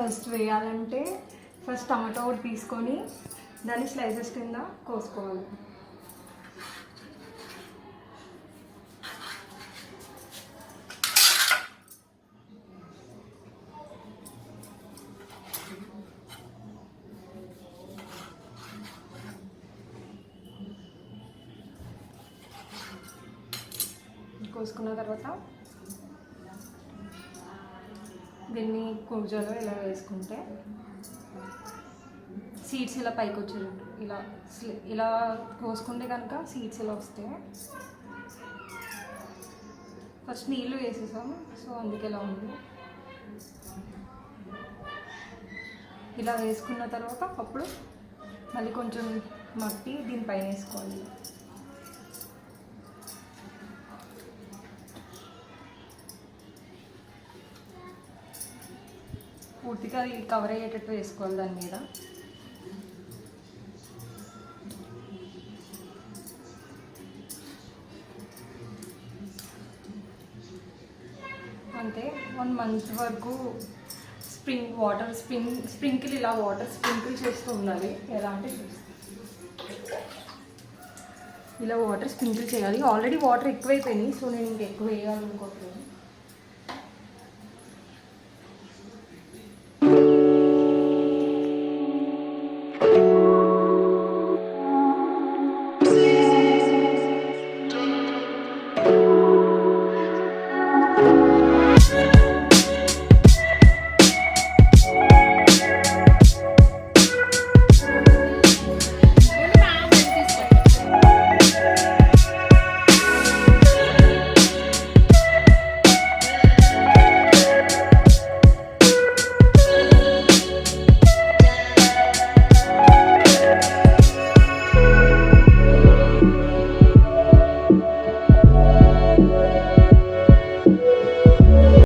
First వేయాలంటే first tomato ఒకటి తీసుకొని దాన్ని స్లైసెస్ కింద కోసుకోవాలి. కోసుకున్న తర్వాత దీన్ని కూజలో ఇలా వేసుకుంటే సీడ్స్ ఇలా పైకి వచ్చేటట్టు ఇలా ఇలా కోసుకుంటే కనుక సీడ్స్ ఇలా వస్తాయి. ఫస్ట్ నీళ్ళు వేసేసాము, సో అందుకే ఇలా ఉంది. ఇలా వేసుకున్న తర్వాత అప్పుడు మళ్ళీ కొంచెం మట్టి దీనిపైన వేసుకోవాలి. పూర్తిగా అది కవర్ అయ్యేటట్టు వేసుకోవాలి దాని మీద. అంతే 1 month వరకు స్ప్రింకిల్ ఇలా వాటర్ స్ప్రింకిల్ చేస్తూ ఉండాలి. ఎలా అంటే ఇలా వాటర్ స్ప్రింకిల్ చేయాలి. ఆల్రెడీ వాటర్ ఎక్కువైపోయినాయి, సో నేను ఇంకా ఎక్కువ వేయాలనుకోవట్లేదు.